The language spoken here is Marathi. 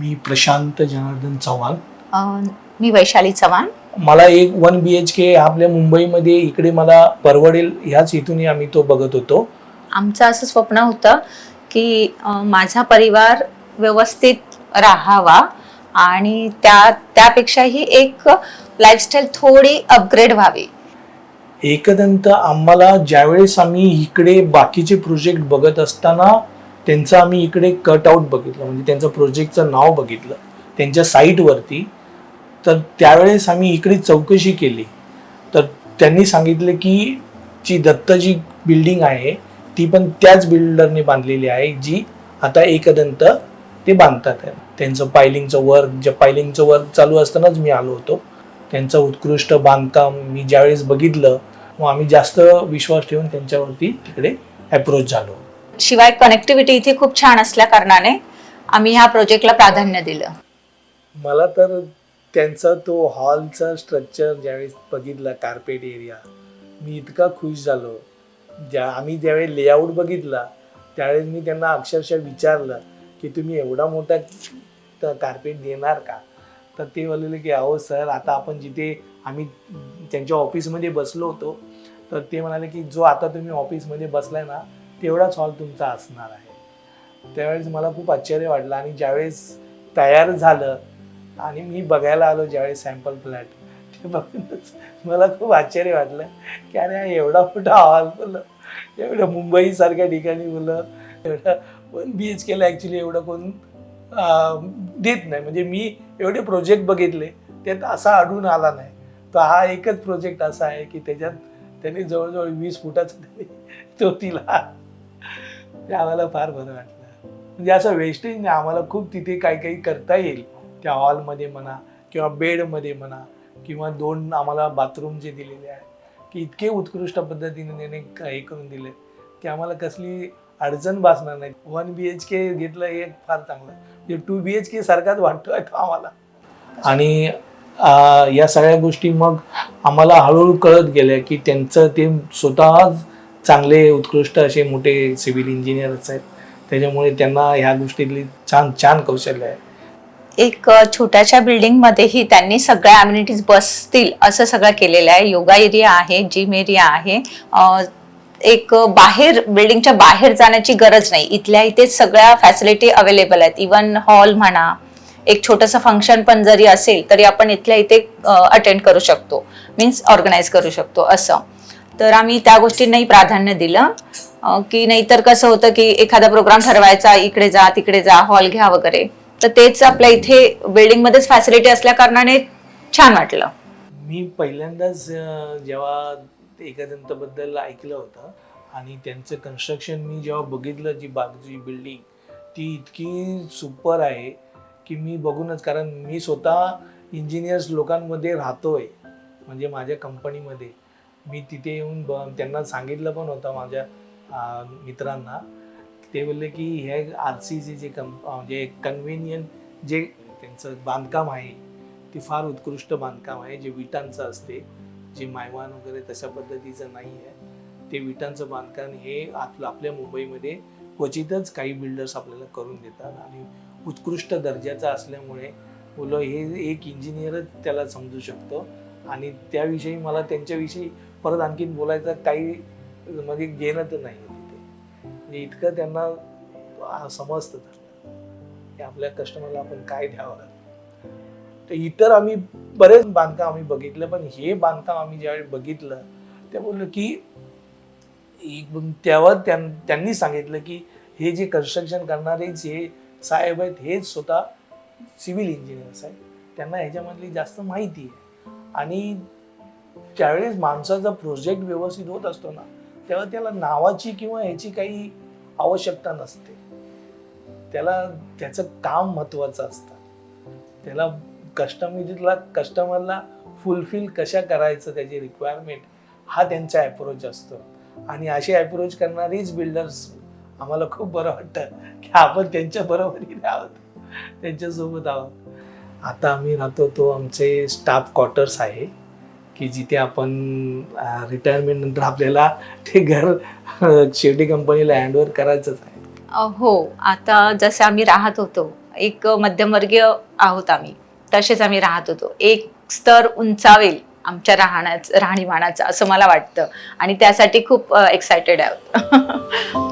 मी प्रशांत जनार्दन चव्हाण. मी वैशाली चव्हाण. मला एक 1 BHK आपल्या मुंबईमध्ये इकडे मला परवडेल ह्याच इथून आम्ही तो बघत होतो. आमचं असं स्वप्न होतं की माझा परिवार व्यवस्थित राहावा आणि त्यापेक्षाही एक लाईफस्टाईल थोडी अपग्रेड व्हावी. एकदंत आम्हाला ज्यावेळेस आम्ही इकडे बाकीचे प्रोजेक्ट बघत असताना त्यांचं आम्ही इकडे कट आउट बघितलं, म्हणजे त्यांचं प्रोजेक्टचं नाव बघितलं त्यांच्या साईटवरती. तर त्यावेळेस आम्ही इकडे चौकशी केली तर त्यांनी सांगितलं की जी दत्तजी बिल्डिंग आहे ती पण त्याच बिल्डरने बांधलेली आहे जी आता एकदंत ते बांधतात आहे. त्यांचं पायलिंगचं वर्क चालू असतानाच मी आलो होतो. त्यांचं उत्कृष्ट बांधकाम मी ज्यावेळेस बघितलं मग आम्ही जास्त विश्वास ठेवून त्यांच्यावरती तिकडे अप्रोच झालो. शिवाय कनेक्टिव्हिटी इथे खूप छान असल्या कारणाने आम्ही ह्या प्रोजेक्टला प्राधान्य दिलं. मला तर त्यांचा तो हॉलचा स्ट्रक्चर ज्यावेळेस बघितला, कार्पेट एरिया, मी इतका खुश झालो. आम्ही ज्यावेळी लेआउट बघितला त्यावेळेस मी त्यांना अक्षरशः विचारलं की तुम्ही एवढा मोठा कार्पेट देणार का? तर ते बोलले की अहो सर, आता आपण जिथे आम्ही त्यांच्या ऑफिसमध्ये बसलो होतो तर ते म्हणाले की जो आता तुम्ही ऑफिसमध्ये बसलाय ना तेवढाच हॉल तुमचा असणार आहे. त्यावेळेस मला खूप आश्चर्य वाटलं आणि ज्यावेळेस तयार झालं आणि मी बघायला आलो ज्यावेळेस सॅम्पल फ्लॅट, ते बघूनच मला खूप आश्चर्य वाटलं की अरे एवढा मोठा हॉल बोललं, एवढं मुंबईसारख्या ठिकाणी बोललं एवढं 1 BHK ॲक्च्युली एवढं कोण देत नाही. म्हणजे मी एवढे प्रोजेक्ट बघितले त्यात असा आढळून आला नाही. तर हा एकच प्रोजेक्ट असा आहे की त्याच्यात त्याने जवळजवळ 20 फुटाचा तो दिला. ते आम्हाला फार बरं वाटलं. म्हणजे असं वेस्टेज नाही, आम्हाला खूप तिथे काही करता येईल त्या हॉलमध्ये म्हणा किंवा बेडमध्ये म्हणा किंवा 2 आम्हाला बाथरूम जे दिलेले आहे की इतके उत्कृष्ट पद्धतीने त्याने हे करून दिले की आम्हाला कसली अडचण भासणार नाही. 1 BHK घेतलं एक फार चांगलं, म्हणजे 2 BHK सारखाच वाटतोय तो आम्हाला. आणि या सगळ्या गोष्टी मग आम्हाला हळूहळू कळत गेल्या की त्यांचं ते स्वतः चांगले उत्कृष्ट असे मोठे सिव्हिल इंजिनियर्स आहेत, त्याच्यामुळे त्यांना ह्या गोष्टीतली छान कौशल्य आहे. एक छोट्याशा बिल्डिंगमध्येही त्यांनी सगळ्या अम्युनिटीज बसतील असं सगळं केलेलं आहे. योगा एरिया आहे, जिम एरिया आहे. एक बिल्डिंगच्या बाहेर जाण्याची गरज नाही. इथल्या इथे सगळ्या फॅसिलिटी अवेलेबल आहेत. इवन हॉल म्हणा, एक छोटंसं फंक्शन पण जरी असेल तरी आपण इथल्या इथे अटेंड करू शकतो, मीन्स ऑर्गनाईज करू शकतो असं. तर आम्ही त्या गोष्टींनाही प्राधान्य दिलं की नाहीतर कसं होतं की एखादा प्रोग्राम ठरवायचा, इकडे जा तिकडे जा, हॉल घ्या वगैरे, तर तेच आपल्या इथे बिल्डिंगमध्येच फॅसिलिटी असल्या कारणाने छान वाटलं. मी पहिल्यांदाच जेव्हा एकदंतबद्दल ऐकलं होतं आणि त्यांचं कन्स्ट्रक्शन मी जेव्हा बघितलं, जी बाजूची बिल्डिंग ती इतकी सुपर आहे की मी बघूनच, कारण मी स्वतः इंजिनियर्स लोकांमध्ये राहतोय, म्हणजे माझ्या कंपनीमध्ये मी तिथे येऊन त्यांना सांगितलं पण होतं माझ्या मित्रांना. ते बोलले की हे RCC जे म्हणजे कन्व्हिनियंट जे त्यांचं बांधकाम आहे ते फार उत्कृष्ट बांधकाम आहे, जे विटांचं असते, जे मायवान वगैरे तशा पद्धतीचं नाही आहे. ते विटांचं बांधकाम हे आपल्या मुंबईमध्ये क्वचितच काही बिल्डर्स आपल्याला करून देतात आणि उत्कृष्ट दर्जाचं असल्यामुळे बोलो हे एक इंजिनियरच त्याला समजू शकतो. आणि त्याविषयी मला त्यांच्याविषयी परत आणखीन बोलायचं काही म्हणजे घेणं तर नाही तिथे, म्हणजे इतकं त्यांना समजतं की आपल्या कस्टमरला आपण काय द्यावं. तर इतर आम्ही बरेच बांधकाम आम्ही बघितलं, पण हे बांधकाम आम्ही ज्यावेळी बघितलं ते बोललो की तेव्हा त्यांनी सांगितलं की हे जे कन्स्ट्रक्शन करणारे जे साहेब आहेत हेच स्वतः सिव्हिल इंजिनियर्स आहेत, त्यांना ह्याच्यामधली जास्त माहिती आहे. आणि ज्यावेळेस माणसाचा प्रोजेक्ट व्यवस्थित होत असतो ना तेव्हा त्याला नावाची किंवा ह्याची काही आवश्यकता नसते. त्याचं काम महत्वाचं असतं. त्याला कस्टमरला फुलफिल कशा करायचं, त्याची रिक्वायरमेंट हा त्यांचा अप्रोच असतो. आणि असे अप्रोच करणारीच बिल्डर्स आम्हाला खूप बरं वाटतं की आपण त्यांच्या बरोबरीने आहोत, त्यांच्यासोबत आहोत. आता आम्ही राहतो तो आमचे स्टाफ क्वार्टर्स आहे की जिथे आपण रिटायरमेंट नंतर आपल्याला ते घर शेवटी कंपनीला हँडओव्हर करायचंच आहे. हो, आता जसं आम्ही राहत होतो एक मध्यमवर्गीय आहोत आम्ही, तसेच आम्ही राहत होतो. एक स्तर उंचावेल आमच्या राहणीमानाचं असं मला वाटतं आणि त्यासाठी खूप एक्सायटेड आहोत.